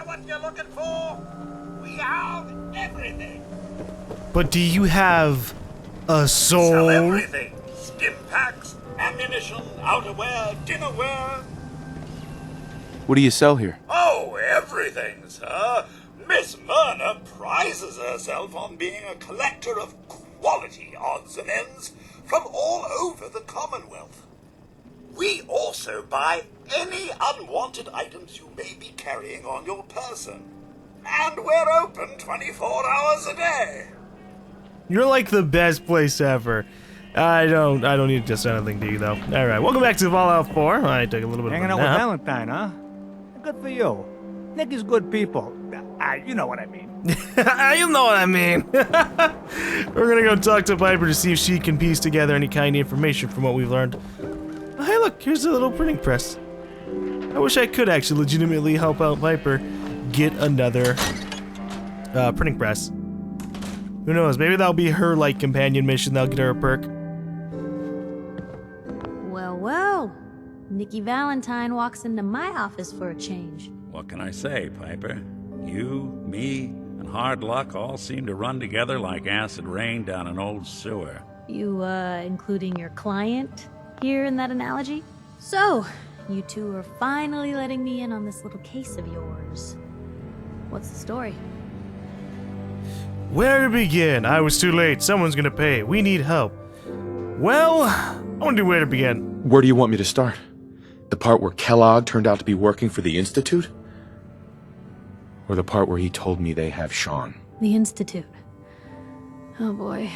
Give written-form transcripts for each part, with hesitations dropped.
what you're looking for? We have everything. But do you have a soul? Sell everything. Stim packs, ammunition, outerwear, dinnerware. What do you sell here? Oh, everything, sir. Miss Myrna prizes herself on being a collector of quality odds and ends from all over the Commonwealth. We also buy any unwanted items you may be carrying on your person. And we're open 24 hours a day. You're like the best place ever. I don't need to say anything to you though. Alright, welcome back to Fallout 4. I took a little bit Hanging of out a with nap. Valentine, huh? Good for you. Nick is good people. You know what I mean. You know what I mean. We're gonna go talk to Viper to see if she can piece together any kind of information from what we've learned. Oh, hey look, here's a little printing press. I wish I could actually legitimately help out Viper get another printing press. Who knows, maybe that'll be her like companion mission, that'll get her a perk. Well, Nikki Valentine walks into my office for a change. What can I say, Piper? You, me, and hard luck all seem to run together like acid rain down an old sewer. You, including your client here in that analogy? So, you two are finally letting me in on this little case of yours. What's the story? Where to begin? I was too late. Someone's gonna pay. We need help. Well, I wonder where to begin. Where do you want me to start? The part where Kellogg turned out to be working for the Institute? Or the part where he told me they have Sean? The Institute. Oh boy.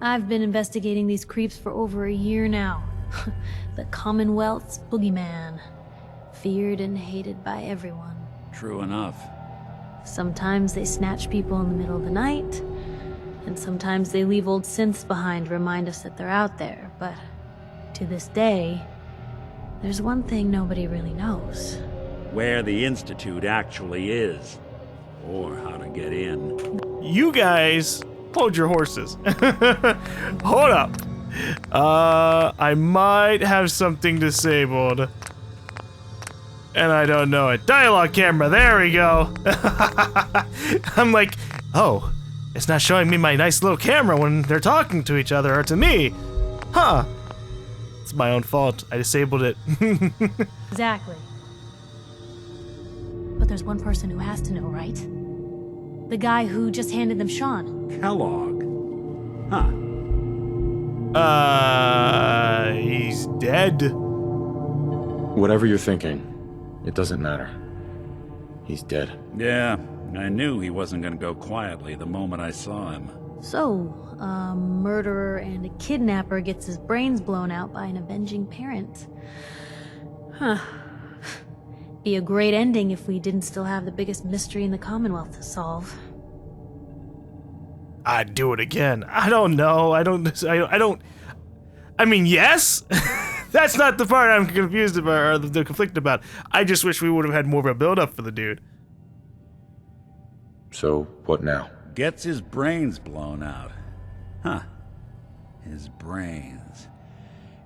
I've been investigating these creeps for over a year now. The Commonwealth's boogeyman. Feared and hated by everyone. True enough. Sometimes they snatch people in the middle of the night, and sometimes they leave old synths behind to remind us that they're out there, but to this day, there's one thing nobody really knows. Where the Institute actually is. Or how to get in. You guys, hold your horses. Hold up. I might have something disabled. And I don't know it. Dialogue camera, there we go. I'm like, oh, it's not showing me my nice little camera when they're talking to each other or to me. Huh. It's my own fault. I disabled it. Exactly. But there's one person who has to know, right? The guy who just handed them Sean. Kellogg. Huh. He's dead. Whatever you're thinking, it doesn't matter. He's dead. Yeah, I knew he wasn't gonna go quietly the moment I saw him. So, a murderer and a kidnapper gets his brains blown out by an avenging parent. Huh. Be a great ending if we didn't still have the biggest mystery in the Commonwealth to solve. I'd do it again. I don't know. I mean, yes. That's not the part I'm confused about or the conflict about. I just wish we would have had more of a build-up for the dude. So, what now? Gets his brains blown out. Huh. His brains.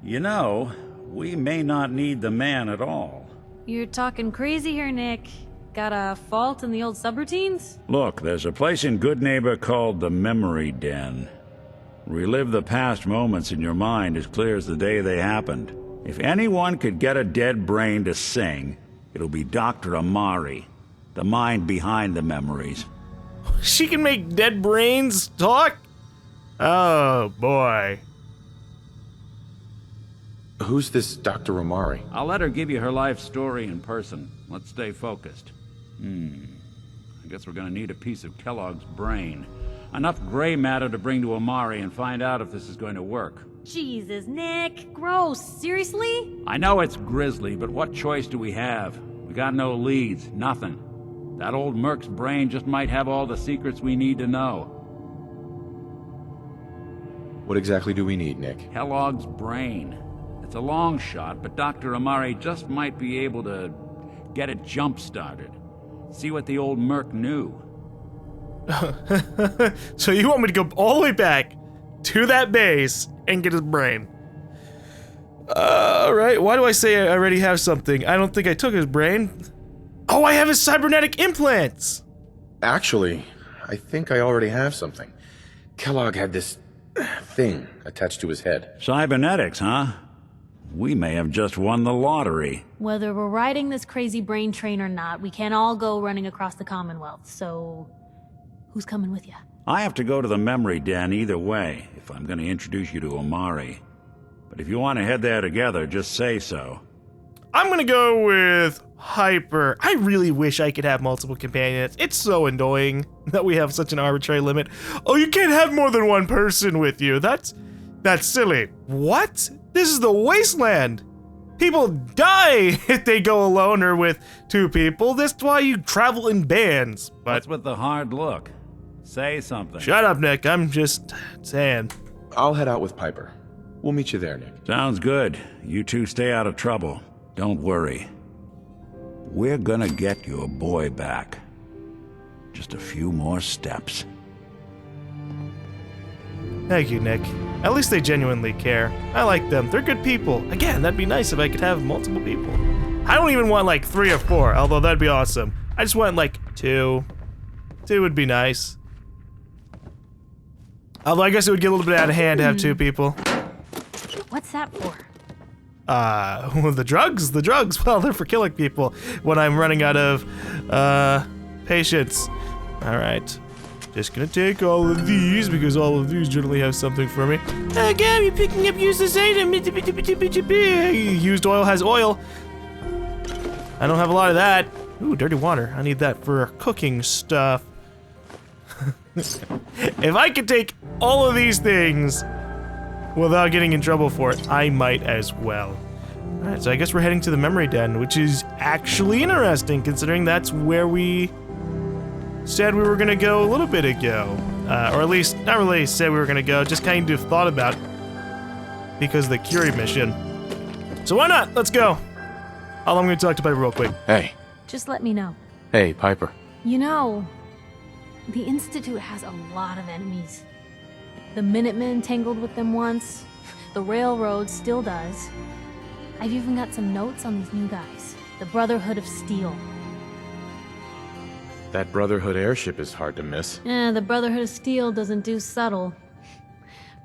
You know, we may not need the man at all. You're talking crazy here, Nick. Got a fault in the old subroutines? Look, there's a place in Goodneighbor called the Memory Den. Relive the past moments in your mind as clear as the day they happened. If anyone could get a dead brain to sing, it'll be Dr. Amari, the mind behind the memories. She can make dead brains talk? Oh, boy. Who's this Dr. Amari? I'll let her give you her life story in person. Let's stay focused. I guess we're gonna need a piece of Kellogg's brain. Enough gray matter to bring to Amari and find out if this is going to work. Jesus, Nick. Gross. Seriously? I know it's grisly, but what choice do we have? We got no leads, nothing. That old Merc's brain just might have all the secrets we need to know. What exactly do we need, Nick? Kellogg's brain. It's a long shot, but Dr. Amari just might be able to get it jump-started. See what the old Merc knew. So you want me to go all the way back to that base and get his brain? Alright, why do I say I already have something? I don't think I took his brain. Oh, I have his cybernetic implants! Actually, I think I already have something. Kellogg had this thing attached to his head. Cybernetics, huh? We may have just won the lottery. Whether we're riding this crazy brain train or not, we can't all go running across the Commonwealth, so who's coming with you? I have to go to the memory den either way, if I'm going to introduce you to Amari. But if you want to head there together, just say so. I'm gonna go with Hyper. I really wish I could have multiple companions. It's so annoying that we have such an arbitrary limit. Oh, you can't have more than one person with you. That's silly. What? This is the wasteland. People die if they go alone or with two people. That's why you travel in bands. But What's with the hard look? Say something. shut up, Nick. I'm just saying. I'll head out with Piper. We'll meet you there, Nick. Sounds good. You two stay out of trouble. Don't worry. We're gonna get your boy back. Just a few more steps. Thank you, Nick. At least they genuinely care. I like them. They're good people. Again, that'd be nice if I could have multiple people. I don't even want like 3 or 4, although that'd be awesome. I just want like 2. 2 would be nice. Although I guess it would get a little bit out of hand to have 2 people. What's that for? The drugs? The drugs, well, they're for killing people when I'm running out of, patience. Alright. Just gonna take all of these, because all of these generally have something for me. Again, you're picking up useless item. Used oil has oil. I don't have a lot of that. Ooh, dirty water. I need that for cooking stuff. If I could take all of these things without getting in trouble for it, I might as well. Alright, so I guess we're heading to the memory den, which is actually interesting, considering that's where we said we were gonna go a little bit ago. Or at least, not really said we were gonna go, just kind of thought about because of the Curie mission. So why not? Let's go. I'm gonna talk to Piper real quick. Hey. Just let me know. Hey, Piper. You know, the Institute has a lot of enemies. The Minutemen tangled with them once. The Railroad still does. I've even got some notes on these new guys. The Brotherhood of Steel. That Brotherhood airship is hard to miss. The Brotherhood of Steel doesn't do subtle.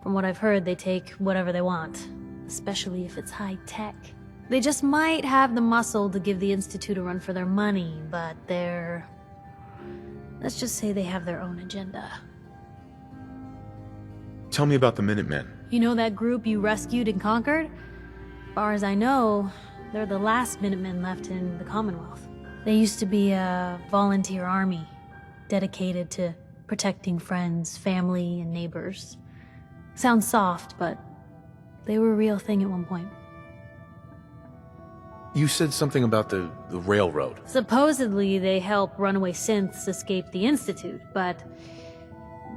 From what I've heard, they take whatever they want. Especially if it's high tech. They just might have the muscle to give the Institute a run for their money, but they're... let's just say they have their own agenda. Tell me about the Minutemen. You know that group you rescued and conquered? As far as I know, they're the last Minutemen left in the Commonwealth. They used to be a volunteer army, dedicated to protecting friends, family, and neighbors. Sounds soft, but they were a real thing at one point. You said something about the railroad. Supposedly, they help runaway synths escape the Institute, but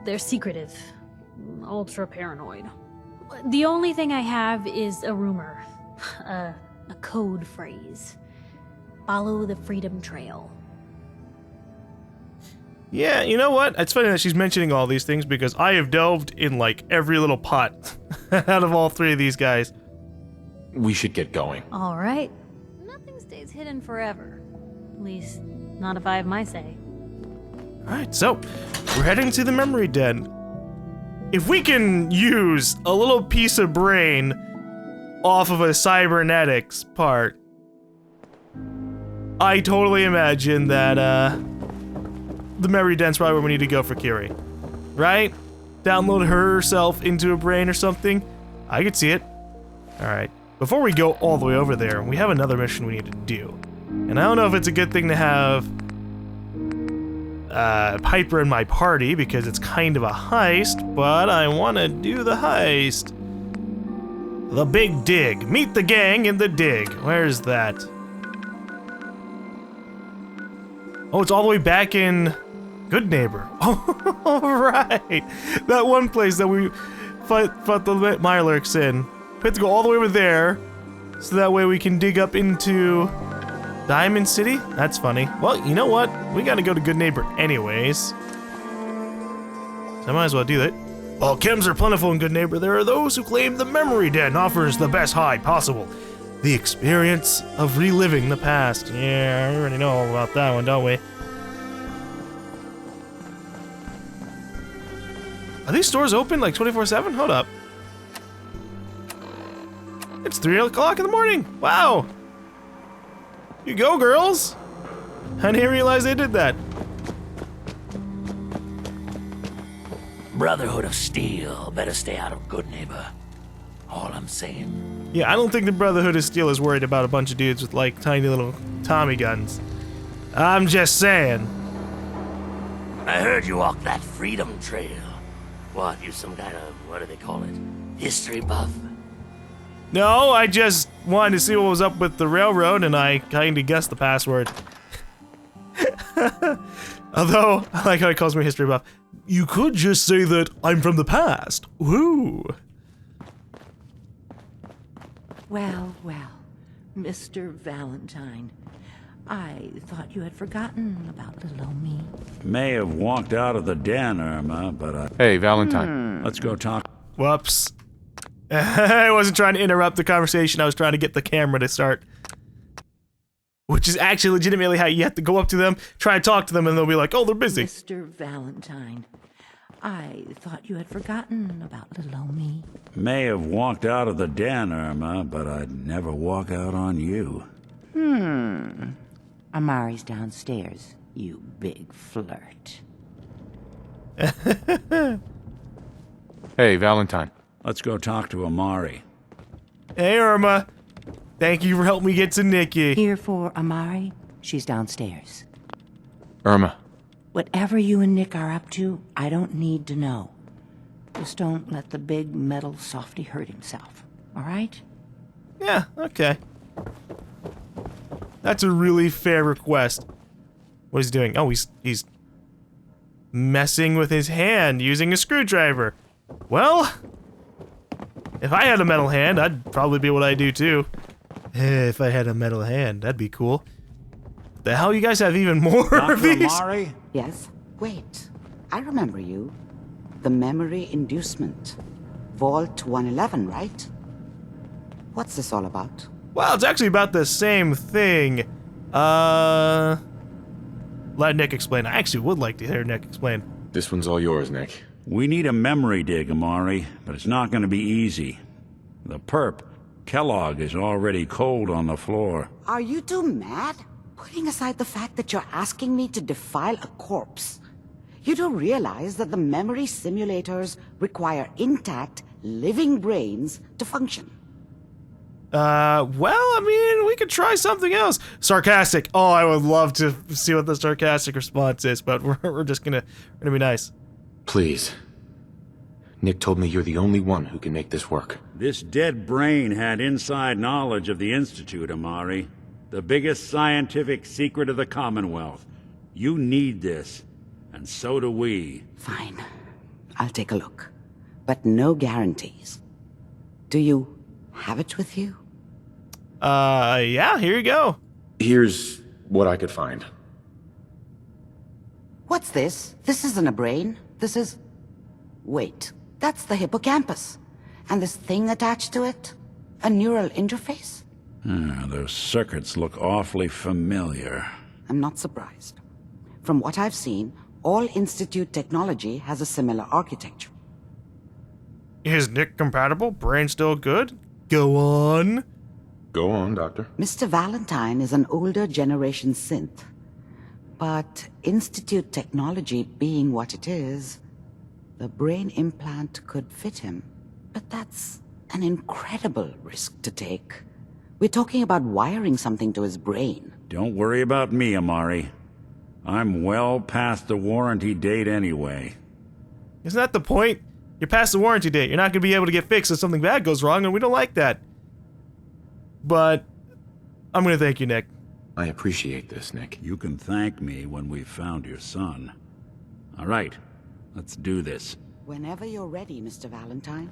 they're secretive, ultra paranoid. The only thing I have is a rumor, a code phrase. Follow the Freedom Trail. Yeah, you know what? It's funny that she's mentioning all these things because I have delved in like every little pot out of all 3 of these guys. We should get going. All right. Nothing stays hidden forever. At least, not if I have my say. Alright, so we're heading to the memory den. If we can use a little piece of brain off of a cybernetics part, I totally imagine that the memory den's probably where we need to go for Curie. Right? Download herself into a brain or something? I could see it. Alright. Before we go all the way over there, we have another mission we need to do. And I don't know if it's a good thing to have Piper in my party because it's kind of a heist, but I want to do the heist. The Big Dig. Meet the gang in the dig. Where's that? Oh, it's all the way back in Goodneighbor. Oh, right. That one place that we fought the Mirelurks in. We have to go all the way over there, so that way we can dig up into Diamond City? That's funny. Well, you know what? We gotta go to Goodneighbor anyways. So I might as well do that. While chems are plentiful in Goodneighbor, there are those who claim the memory den offers the best hide possible. The experience of reliving the past. Yeah, we already know all about that one, don't we? Are these stores open like 24/7? Hold up. It's 3 o'clock in the morning. Wow. You go, girls. I didn't realize they did that. Brotherhood of Steel better stay out of Goodneighbor. All I'm saying. Yeah, I don't think the Brotherhood of Steel is worried about a bunch of dudes with like tiny little Tommy guns. I'm just saying. I heard you walk that freedom trail. What, you some kind of, what do they call it? History buff? No, I just wanted to see what was up with the railroad, and I kind of guessed the password. Although, I like how he calls me history buff. You could just say that I'm from the past. Woo! Well, well, Mr. Valentine, I thought you had forgotten about little old me. May have walked out of the den, Irma, but Hey, Valentine. let's go talk. Whoops. I wasn't trying to interrupt the conversation, I was trying to get the camera to start. Which is actually legitimately how you have to go up to them, try and talk to them, and they'll be like, oh, they're busy. Mr. Valentine, I thought you had forgotten about little old me. May have walked out of the den, Irma, but I'd never walk out on you. Amari's downstairs, you big flirt. Hey, Valentine. Let's go talk to Amari. Hey, Irma. Thank you for helping me get to Nikki. Here for Amari, she's downstairs. Irma. Whatever you and Nick are up to, I don't need to know. Just don't let the big metal softy hurt himself, all right? Yeah, okay. That's a really fair request. What is he doing? Oh, he's messing with his hand using a screwdriver. Well, if I had a metal hand, that'd probably be what I do too. If I had a metal hand, that'd be cool. The hell, you guys have even more Dr. of these? Amari? Yes? Wait. I remember you. The memory inducement. Vault 111, right? What's this all about? Well, it's actually about the same thing. Let Nick explain. I actually would like to hear Nick explain. This one's all yours, Nick. We need a memory dig, Amari, but it's not going to be easy. The perp, Kellogg, is already cold on the floor. Are you two mad? Putting aside the fact that you're asking me to defile a corpse, you do realize that the memory simulators require intact, living brains to function. Well, I mean, we could try something else. Sarcastic. Oh, I would love to see what the sarcastic response is, but we're just gonna be nice. Please. Nick told me you're the only one who can make this work. This dead brain had inside knowledge of the Institute, Amari. The biggest scientific secret of the Commonwealth. You need this, and so do we. Fine. I'll take a look. But no guarantees. Do you have it with you? Yeah, here you go. Here's what I could find. What's this? This isn't a brain. This is... Wait, that's the hippocampus. And this thing attached to it? A neural interface? Those circuits look awfully familiar. I'm not surprised. From what I've seen, all Institute technology has a similar architecture. Is Nick compatible? Brain still good? Go on. Go on, Doctor. Mr. Valentine is an older generation synth. But Institute technology being what it is, the brain implant could fit him. But that's an incredible risk to take. We're talking about wiring something to his brain. Don't worry about me, Amari. I'm well past the warranty date anyway. Isn't that the point? You're past the warranty date. You're not going to be able to get fixed if something bad goes wrong, and we don't like that. But I'm going to thank you, Nick. I appreciate this, Nick. You can thank me when we've found your son. All right, let's do this. Whenever you're ready, Mr. Valentine,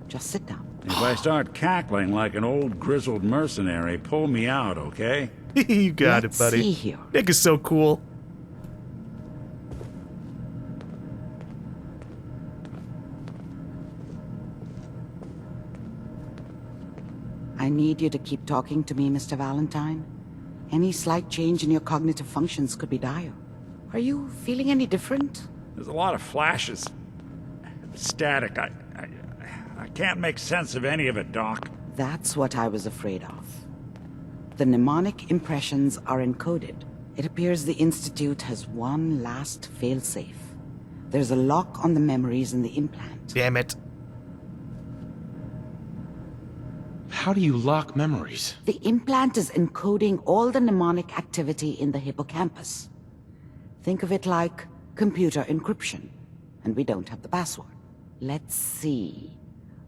just sit down. If I start cackling like an old grizzled mercenary, pull me out, okay? You got Let's it, buddy. see here. Nick is so cool. I I need you to keep talking to me, Mr. Valentine. Any slight change in your cognitive functions could be dire. Are you feeling any different? There's a lot of flashes. Static. I can't make sense of any of it, Doc. That's what I was afraid of. The mnemonic impressions are encoded. It appears the Institute has one last failsafe. There's a lock on the memories in the implant. Damn it. How do you lock memories? The implant is encoding all the mnemonic activity in the hippocampus. Think of it like computer encryption, and we don't have the password. Let's see.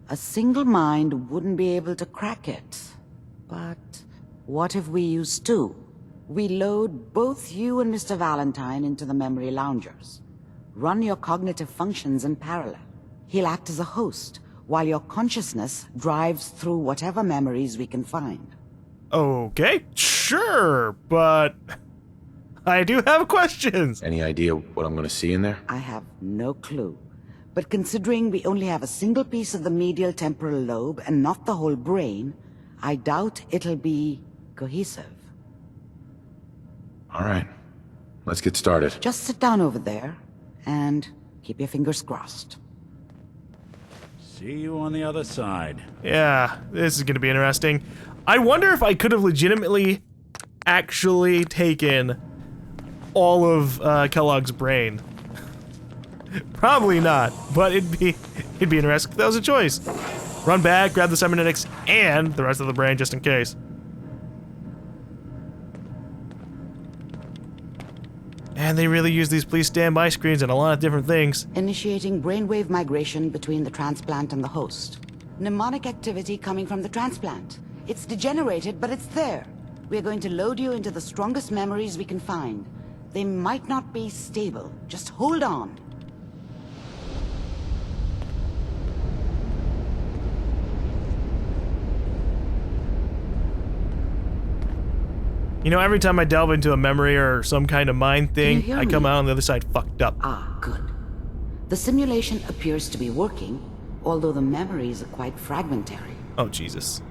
A single mind wouldn't be able to crack it. But what if we use two? We load both you and Mr. Valentine into the memory loungers. Run your cognitive functions in parallel. He'll act as a host, while your consciousness drives through whatever memories we can find. Okay, sure, but I do have questions. Any idea what I'm gonna see in there? I have no clue. But considering we only have a single piece of the medial temporal lobe and not the whole brain, I doubt it'll be cohesive. All right, let's get started. Just sit down over there and keep your fingers crossed. See you on the other side. Yeah, this is gonna be interesting. I wonder if I could have legitimately actually taken all of Kellogg's brain. Probably not, but it'd be interesting if that was a choice. Run back, grab the cybernetics, and the rest of the brain just in case. And they really use these please stand by screens and a lot of different things. Initiating brainwave migration between the transplant and the host. Mnemonic activity coming from the transplant. It's degenerated, but it's there. We're going to load you into the strongest memories we can find. They might not be stable. Just hold on. You know, every time I delve into a memory or some kind of mind thing, I come out on the other side fucked up. Ah, good. The simulation appears to be working, although the memories are quite fragmentary. Oh, Jesus.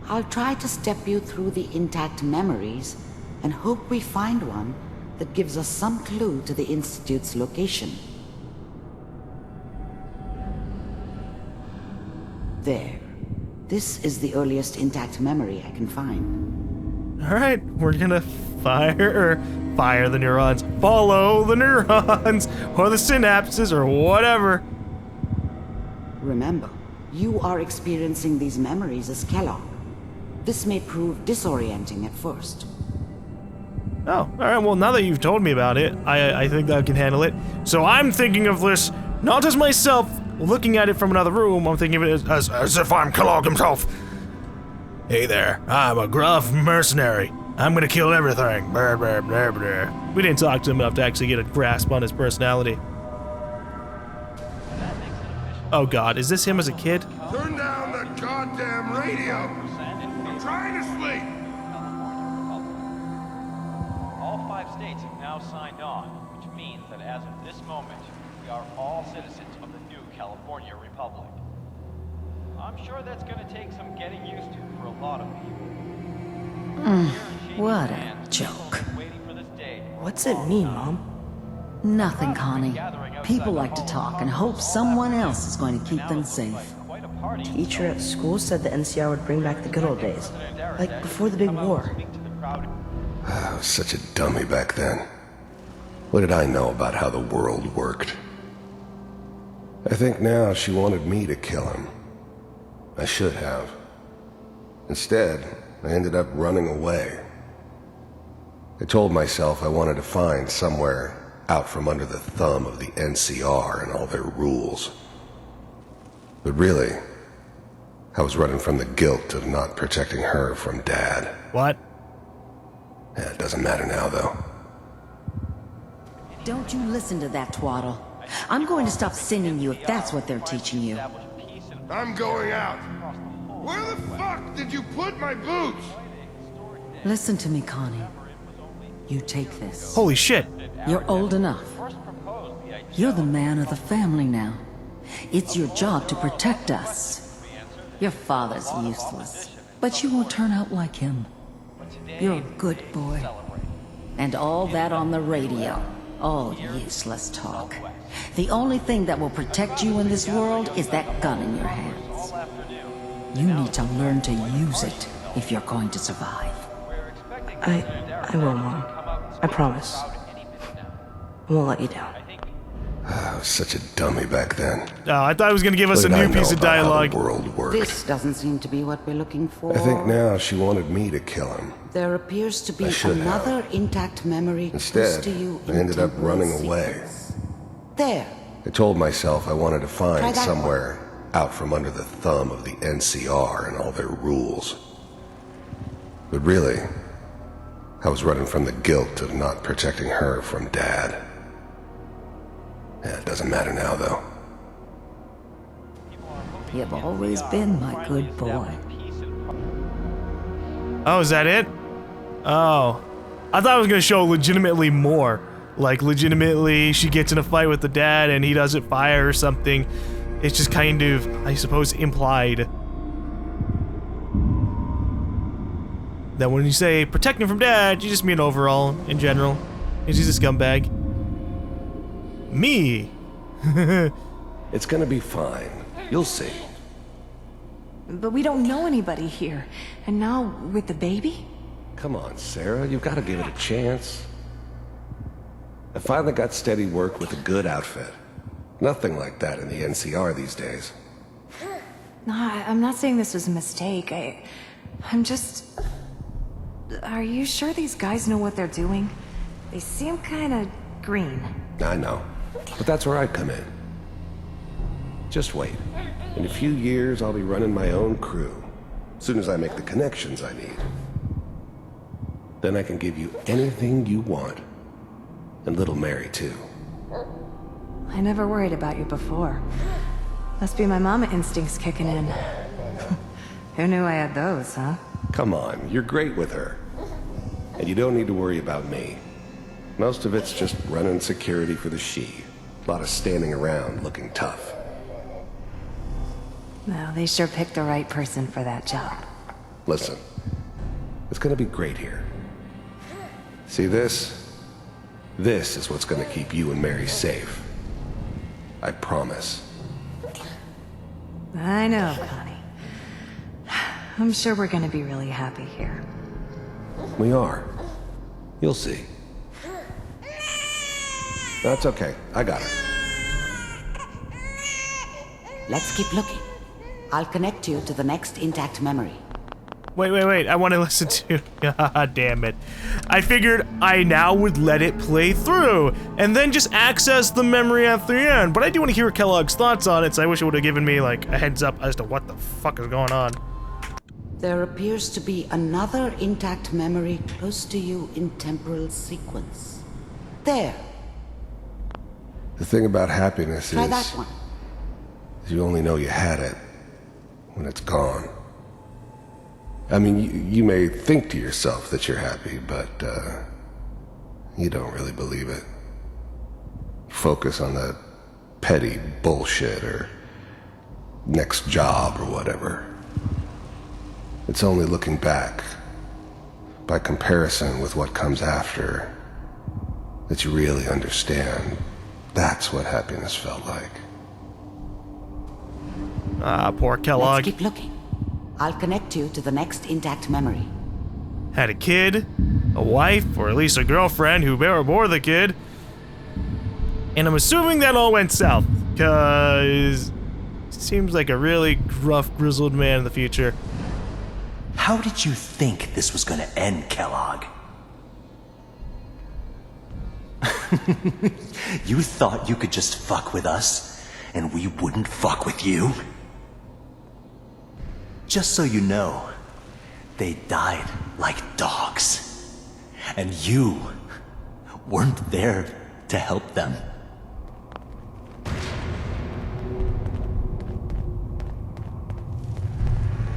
I'll try to step you through the intact memories and hope we find one that gives us some clue to the Institute's location. There. This is the earliest intact memory I can find. Alright, we're gonna fire the neurons. Follow the neurons! Or the synapses, or whatever. Remember, you are experiencing these memories as Kellogg. This may prove disorienting at first. Oh, alright, well now that you've told me about it, I think that I can handle it. So I'm thinking of this, not as myself looking at it from another room, I'm thinking of it as if I'm Kellogg himself. Hey there, I'm a gruff mercenary. I'm gonna kill everything. Brr, brr, brr, brr. We didn't talk to him enough to actually get a grasp on his personality. Oh god, is this him as a kid? Turn down the goddamn radio! I'm trying to sleep! All 5 states have now signed on, which means that as of this moment, we are all citizens of the new California Republic. I'm sure that's gonna take some getting used to for a lot of people. What a joke. What's it mean, Mom? Nothing, Connie. People like to talk and hope someone else is going to keep them safe. Teacher at school said the NCR would bring back the good old days, like before the big war. I was such a dummy back then. What did I know about how the world worked? I think now she wanted me to kill him. I should have. Instead, I ended up running away. I told myself I wanted to find somewhere out from under the thumb of the NCR and all their rules. But really, I was running from the guilt of not protecting her from Dad. What? Yeah, it doesn't matter now, though. Don't you listen to that twaddle. I'm going to stop singing you if that's what they're teaching you. I'm going out. Where the fuck did you put my boots? Listen to me, Connie. You take this. Holy shit. You're old enough. You're the man of the family now. It's your job to protect us. Your father's useless. But you won't turn out like him. You're a good boy. And all that on the radio. All useless talk. The only thing that will protect you in this world is that gun in your hands. You need to learn to use it if you're going to survive. I will, Mom. I promise. I won't let you down. I was such a dummy back then. Oh, I thought it was going to give us a What did I new know piece of about how dialogue. the world worked? This doesn't seem to be what we're looking for. I think now she wanted me to kill him. There appears to be I should another have. intact memory close Instead, to you. I ended up running away. There. I told myself I wanted to Try find that somewhere out from under the thumb of the NCR and all their rules. But really, I was running from the guilt of not protecting her from Dad. Yeah, it doesn't matter now, though. You've always been my good boy. Oh, is that it? Oh. I thought it was going to show legitimately more. Like, legitimately, she gets in a fight with the dad and he doesn't fire or something. It's just kind of, I suppose, implied. That when you say protect him from dad, you just mean overall, in general. He's a scumbag. Me. It's gonna be fine. You'll see. But we don't know anybody here. And now, with the baby? Come on, Sarah, you've got to give it a chance. I finally got steady work with a good outfit. Nothing like that in the NCR these days. No, I'm not saying this was a mistake. I'm just... Are you sure these guys know what they're doing? They seem kinda green. I know, but that's where I come in. Just wait. In a few years, I'll be running my own crew. As soon as I make the connections I need. Then I can give you anything you want. And little Mary, too. I never worried about you before. Must be my mama instincts kicking in. Who knew I had those, huh? Come on, you're great with her. And you don't need to worry about me. Most of it's just running security for the she. A lot of standing around looking tough. Well, they sure picked the right person for that job. Listen, it's gonna be great here. See this? This is what's gonna keep you and Mary safe. I promise. I know, Connie. I'm sure we're gonna be really happy here. We are. You'll see. That's okay. I got her. Let's keep looking. I'll connect you to the next intact memory. Wait. I want to listen to... God damn it. I figured I now would let it play through, and then just access the memory at the end. But I do want to hear Kellogg's thoughts on it, so I wish it would have given me, like, a heads up as to what the fuck is going on. There appears to be another intact memory close to you in temporal sequence. There. The thing about happiness Try is... that one. You only know you had it when it's gone. I mean, you may think to yourself that you're happy, but you don't really believe it. Focus on the petty bullshit or next job or whatever. It's only looking back, by comparison with what comes after, that you really understand. That's what happiness felt like. Ah, poor Kellogg. Let's keep looking. I'll connect you to the next intact memory. Had a kid, a wife, or at least a girlfriend who bore the kid. And I'm assuming that all went south, because seems like a really rough, grizzled man in the future. How did you think this was gonna end, Kellogg? You thought you could just fuck with us, and we wouldn't fuck with you? Just so you know, they died like dogs. And you weren't there to help them.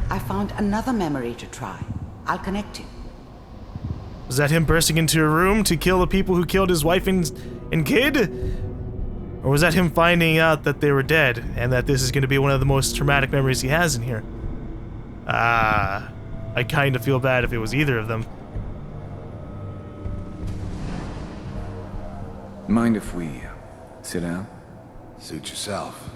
I found another memory to try. I'll connect you. Was that him bursting into a room to kill the people who killed his wife and kid? Or was that him finding out that they were dead and that this is going to be one of the most traumatic memories he has in here? Ah. I kind of feel bad if it was either of them. Mind if we sit down? Suit yourself.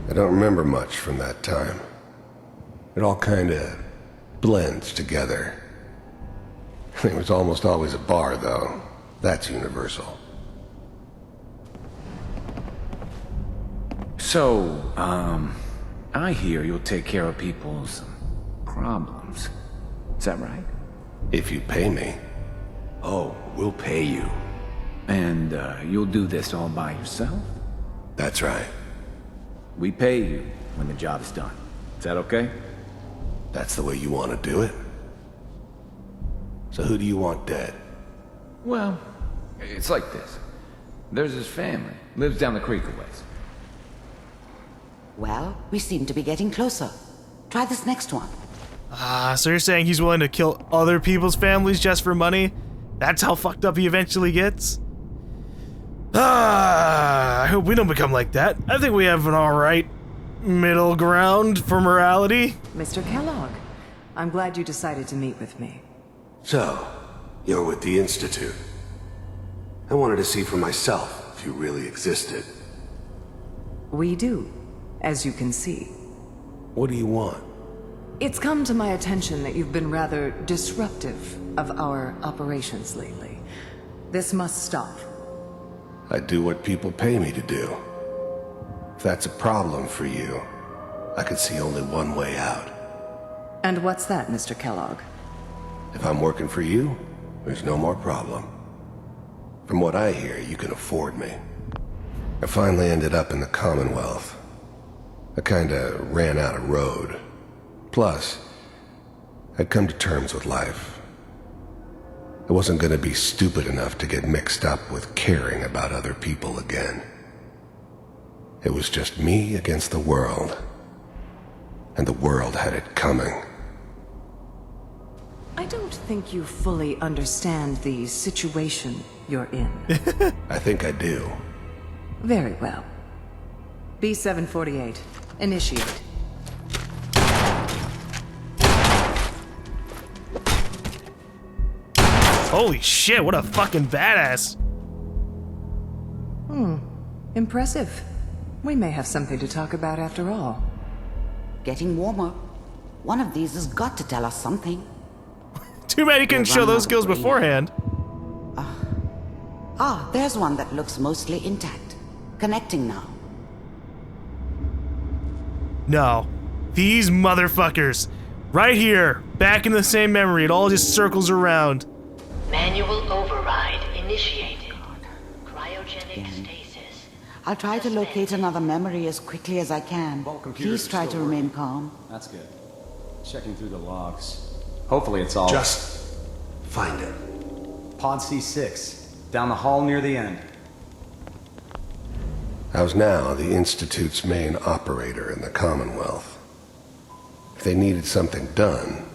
I don't remember much from that time. It all kinda blends together. There was almost always a bar, though. That's universal. So, I hear you'll take care of people's problems. Is that right? If you pay me. Oh, we'll pay you. And, you'll do this all by yourself? That's right. We pay you when the job is done. Is that okay? That's the way you want to do it? So who do you want dead? Well, it's like this. There's his family. Lives down the creek a ways. Well, we seem to be getting closer. Try this next one. So you're saying he's willing to kill other people's families just for money? That's how fucked up he eventually gets? I hope we don't become like that. I think we have an alright middle ground for morality. Mr. Kellogg, I'm glad you decided to meet with me. So, you're with the Institute. I wanted to see for myself if you really existed. We do, as you can see. What do you want? It's come to my attention that you've been rather disruptive of our operations lately. This must stop. I do what people pay me to do. If that's a problem for you, I can see only one way out. And what's that, Mr. Kellogg? If I'm working for you, there's no more problem. From what I hear, you can afford me. I finally ended up in the Commonwealth. I kinda ran out of road. Plus, I'd come to terms with life. I wasn't gonna be stupid enough to get mixed up with caring about other people again. It was just me against the world. And the world had it coming. I don't think you fully understand the situation you're in. I think I do. Very well. B-748, initiate. Holy shit, what a fucking badass. Impressive. We may have something to talk about after all. Getting warmer. One of these has got to tell us something. Too bad he couldn't show those skills beforehand. There's one that looks mostly intact. Connecting now. No. These motherfuckers. Right here. Back in the same memory. It all just circles around. Manual override initiated. Cryogenic stasis. I'll try to locate another memory as quickly as I can. Please try to remain calm. That's good. Checking through the logs. Hopefully it's all... Just find it. Pod C6. Down the hall near the end. I was now the Institute's main operator in the Commonwealth. If they needed something done,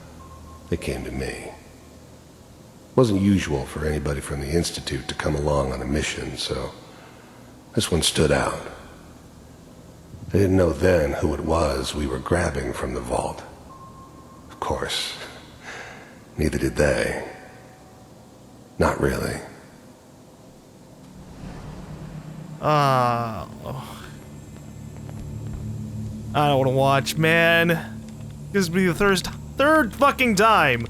they came to me. It wasn't usual for anybody from the Institute to come along on a mission, so this one stood out. They didn't know then who it was we were grabbing from the vault. Of course, neither did they. Not really. I don't want to watch, man. This will be the third fucking time.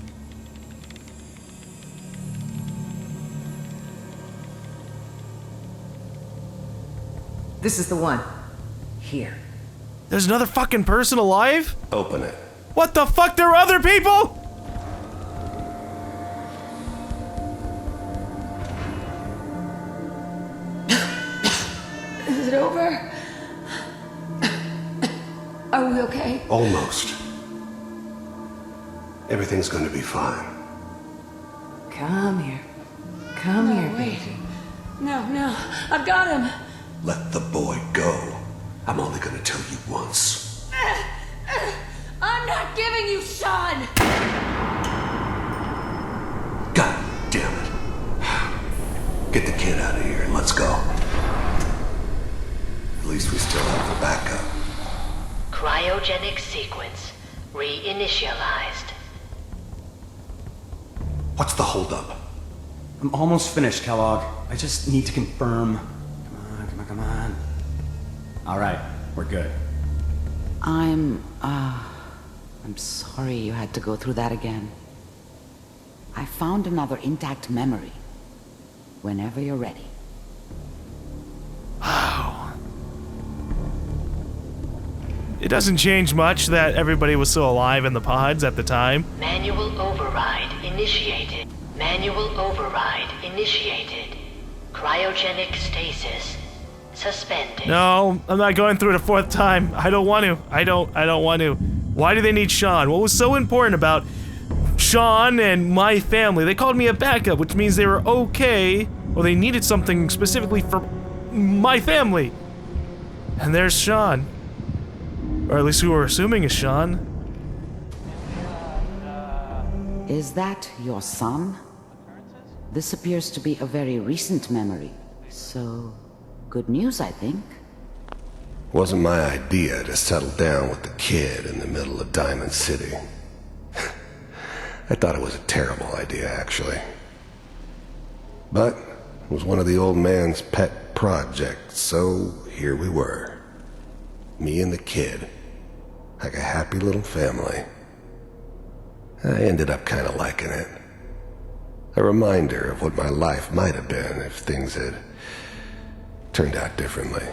This is the one. Here. There's another fucking person alive? Open it. What the fuck? There are other people? Is it over? Are we okay? Almost. Everything's gonna be fine. Come here. Come here, baby. No, I've got him. Let the boy go. I'm only gonna tell you once. I'm not giving you Sean! God damn it. Get the kid out of here and let's go. At least least we still have the backup. Cryogenic sequence reinitialized. What's the holdup? I'm almost finished, Kellogg. I just need to confirm. Come on. All right, we're good. I'm sorry you had to go through that again. I found another intact memory. Whenever you're ready. Wow. It doesn't change much that everybody was still alive in the pods at the time. Manual override initiated. Manual override initiated. Cryogenic stasis suspended. No, I'm not going through it a fourth time. I don't want to. I don't want to. Why do they need Sean? What was so important about Sean and my family? They called me a backup, which means they were okay, or they needed something specifically for my family. And there's Sean. Or at least who we're assuming is Sean. Is that your son? This appears to be a very recent memory. So, good news, I think. Wasn't my idea to settle down with the kid in the middle of Diamond City. I thought it was a terrible idea, actually. But it was one of the old man's pet projects, so here we were. Me and the kid. Like a happy little family. I ended up kind of liking it. A reminder of what my life might have been if things had turned out differently.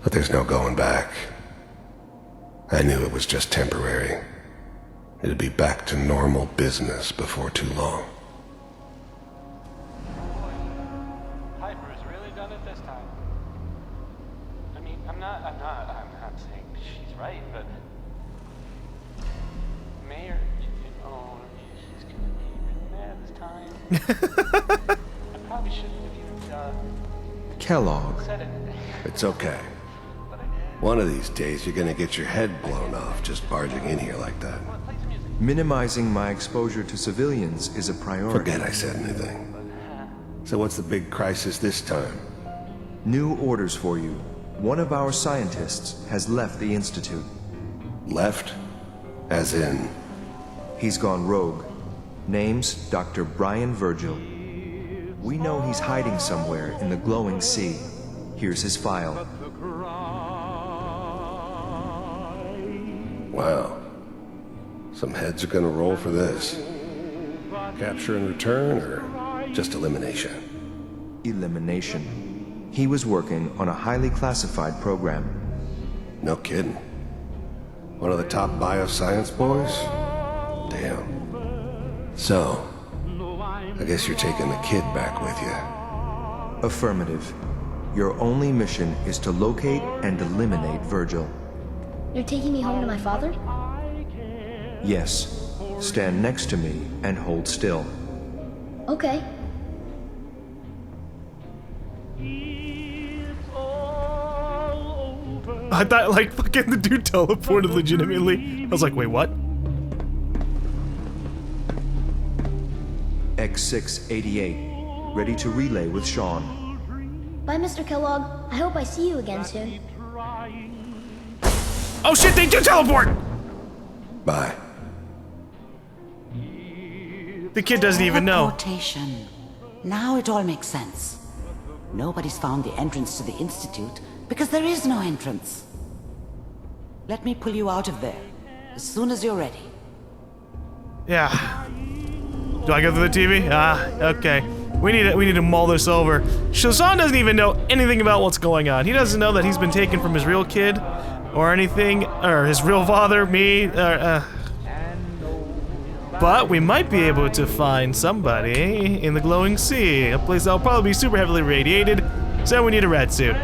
But there's no going back. I knew it was just temporary. It'd be back to normal business before too long. Piper's really done it this time. I mean, I'm not saying she's right, but Mayor, she's gonna be really mad this time. I probably shouldn't have even Kellogg. said it. It's okay. One of these days you're gonna get your head blown off just barging in here like that. Minimizing my exposure to civilians is a priority. Forget I said anything. So what's the big crisis this time? New orders for you. One of our scientists has left the Institute. Left? As in? He's gone rogue. Name's Dr. Brian Virgil. We know he's hiding somewhere in the glowing sea. Here's his file. Wow. Some heads are gonna roll for this. Capture and return, or just elimination? Elimination. He was working on a highly classified program. No kidding. One of the top bioscience boys? Damn. So, I guess you're taking the kid back with you. Affirmative. Your only mission is to locate and eliminate Virgil. You're taking me home to my father? Yes. Stand next to me and hold still. Okay. I thought, like, fucking the dude teleported legitimately. I was like, wait, what? X688. Ready to relay with Sean. Bye, Mr. Kellogg. I hope I see you again soon. Oh shit, they do teleport! Bye. The kid doesn't even know. Teleportation. Now it all makes sense. Nobody's found the entrance to the Institute because there is no entrance. Let me pull you out of there as soon as you're ready. Yeah. Do I go through the TV? Ah, okay. We need to mull this over. Shazan doesn't even know anything about what's going on. He doesn't know that he's been taken from his real kid or anything, or his real father, me, but we might be able to find somebody in the glowing sea, a place that'll probably be super heavily radiated, so we need a red suit.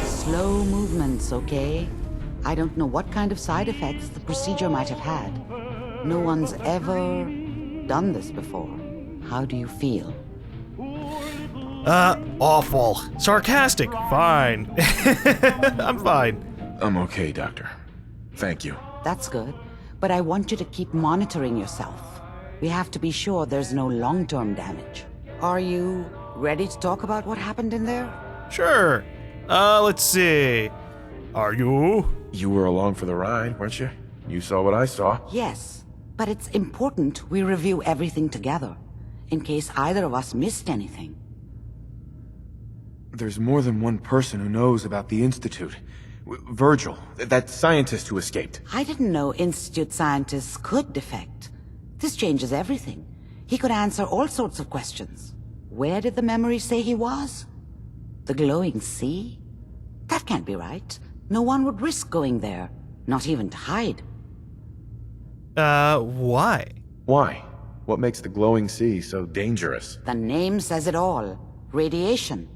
Slow movements, okay? I don't know what kind of side effects the procedure might have had. No one's ever done this before. How do you feel? Awful. Sarcastic. Fine. I'm fine. I'm okay, Doctor. Thank you. That's good. But I want you to keep monitoring yourself. We have to be sure there's no long-term damage. Are you ready to talk about what happened in there? Sure. Let's see. Are you? You were along for the ride, weren't you? You saw what I saw. Yes, but it's important we review everything together, in case either of us missed anything. There's more than one person who knows about the Institute. Virgil, that scientist who escaped. I didn't know Institute scientists could defect. This changes everything. He could answer all sorts of questions. Where did the memory say he was? The glowing sea? That can't be right. No one would risk going there, not even to hide. Why? Why? What makes the glowing sea so dangerous? The name says it all. Radiation.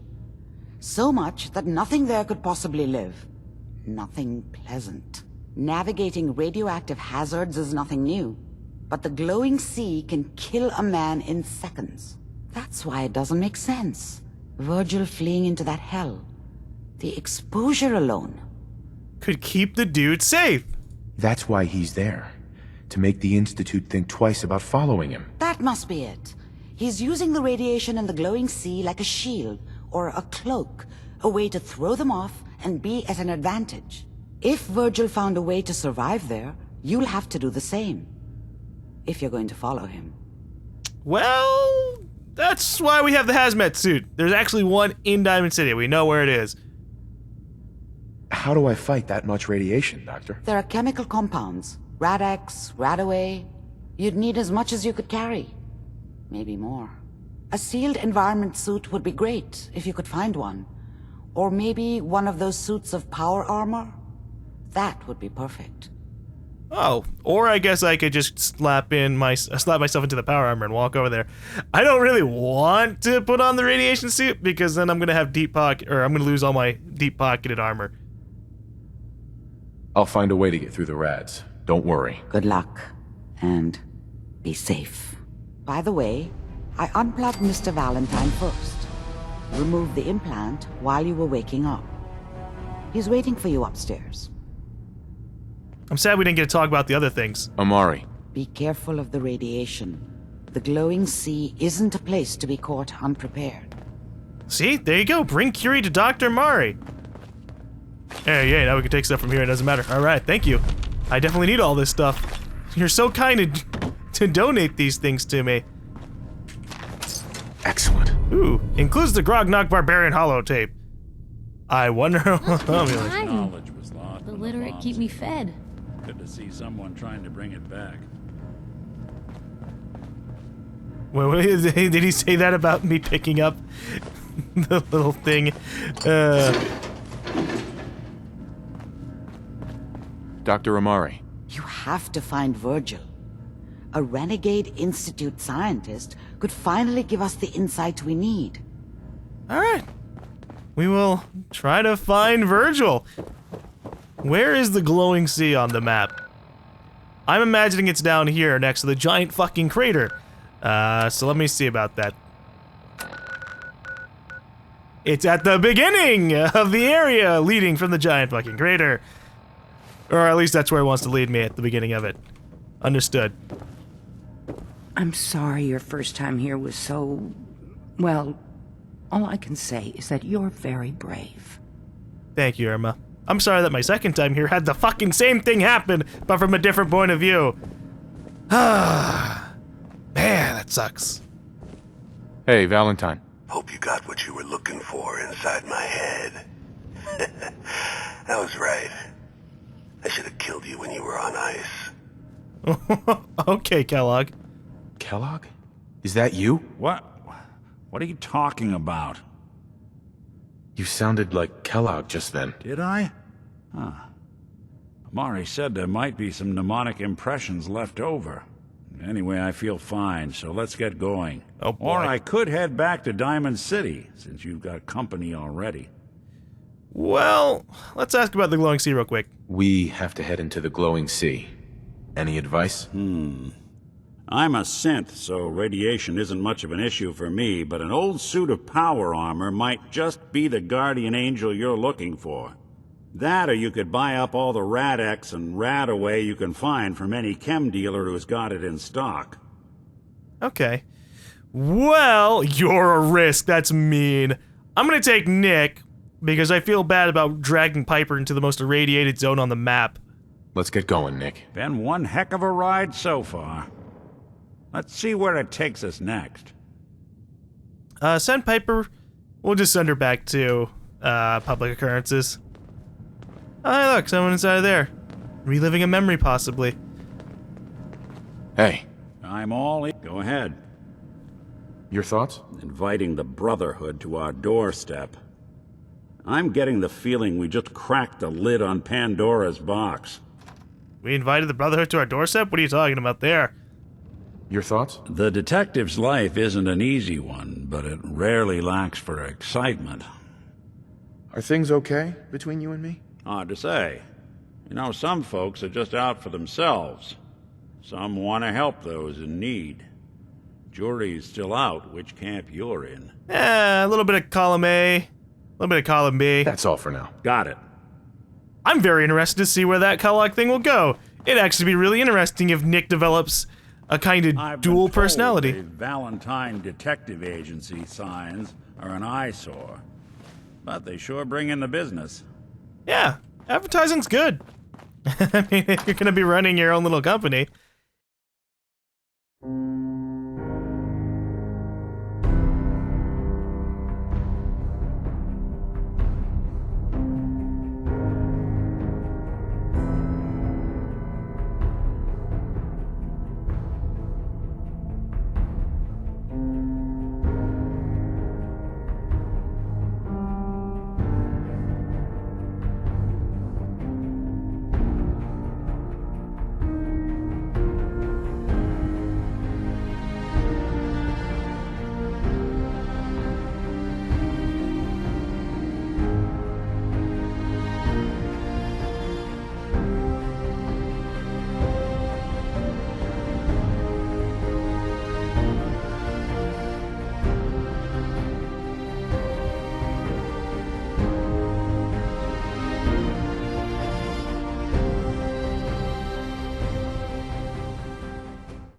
So much that nothing there could possibly live. Nothing pleasant. Navigating radioactive hazards is nothing new. But the glowing sea can kill a man in seconds. That's why it doesn't make sense. Virgil fleeing into that hell. The exposure alone could keep the dude safe. That's why he's there. To make the Institute think twice about following him. That must be it. He's using the radiation in the glowing sea like a shield or a cloak, a way to throw them off and be at an advantage. If Virgil found a way to survive there, you'll have to do the same. If you're going to follow him. Well, that's why we have the hazmat suit. There's actually one in Diamond City. We know where it is. How do I fight that much radiation, Doctor? There are chemical compounds. Rad-X, Radaway. You'd need as much as you could carry. Maybe more. A sealed environment suit would be great, if you could find one. Or maybe one of those suits of power armor? That would be perfect. Oh, or I guess I could just slap myself into the power armor and walk over there. I don't really want to put on the radiation suit because then I'm gonna have I'm gonna lose all my deep-pocketed armor. I'll find a way to get through the rads. Don't worry. Good luck. And be safe. By the way, I unplugged Mr. Valentine first. Removed the implant while you were waking up. He's waiting for you upstairs. I'm sad we didn't get to talk about the other things. Amari. Be careful of the radiation. The glowing sea isn't a place to be caught unprepared. See? There you go. Bring Curie to Dr. Amari. Hey, yeah, now we can take stuff from here. It doesn't matter. All right, thank you. I definitely need all this stuff. You're so kind to donate these things to me. Excellent. Ooh, includes the Grognok Barbarian holotape. I wonder how knowledge was lost. The literate keep me fed. Good to see someone trying to bring it back. Wait, did he say that about me picking up the little thing? Dr. Amari. You have to find Virgil. A renegade Institute scientist could finally give us the insight we need. All right. We will try to find Virgil. Where is the glowing sea on the map? I'm imagining it's down here next to the giant fucking crater. So let me see about that. It's at the beginning of the area leading from the giant fucking crater. Or at least that's where it wants to lead me at the beginning of it. Understood. I'm sorry your first time here was so... well, all I can say is that you're very brave. Thank you, Irma. I'm sorry that my second time here had the fucking same thing happen, but from a different point of view. Man, that sucks. Hey, Valentine. Hope you got what you were looking for inside my head. I was right. I should have killed you when you were on ice. Okay, Kellogg. Kellogg? Is that you? What? What are you talking about? You sounded like Kellogg just then. Did I? Huh. Amari said there might be some mnemonic impressions left over. Anyway, I feel fine, so let's get going. Oh boy. Or I could head back to Diamond City, since you've got company already. Well, let's ask about the glowing sea real quick. We have to head into the glowing sea. Any advice? I'm a synth, so radiation isn't much of an issue for me, but an old suit of power armor might just be the guardian angel you're looking for. That, or you could buy up all the Rad-X and Rad-Away you can find from any chem dealer who's got it in stock. Okay. Well, you're a risk. That's mean. I'm gonna take Nick, because I feel bad about dragging Piper into the most irradiated zone on the map. Let's get going, Nick. Been one heck of a ride so far. Let's see where it takes us next. Send Piper. We'll just send her back to, public occurrences. Oh, hey, look, someone inside of there. Reliving a memory, possibly. Hey. I'm all in. Go ahead. Your thoughts? Inviting the Brotherhood to our doorstep. I'm getting the feeling we just cracked the lid on Pandora's box. We invited the Brotherhood to our doorstep? What are you talking about there? Your thoughts? The detective's life isn't an easy one, but it rarely lacks for excitement. Are things okay between you and me? Hard to say. You know, some folks are just out for themselves. Some want to help those in need. Jury's still out which camp you're in. A little bit of column A, a little bit of column B. That's all for now. Got it. I'm very interested to see where that Kellogg thing will go. It'd actually be really interesting if Nick develops a kind of dual personality. The Valentine Detective Agency signs are an eyesore, but they sure bring in the business. Yeah, advertising's good. I mean, if you're gonna be running your own little company.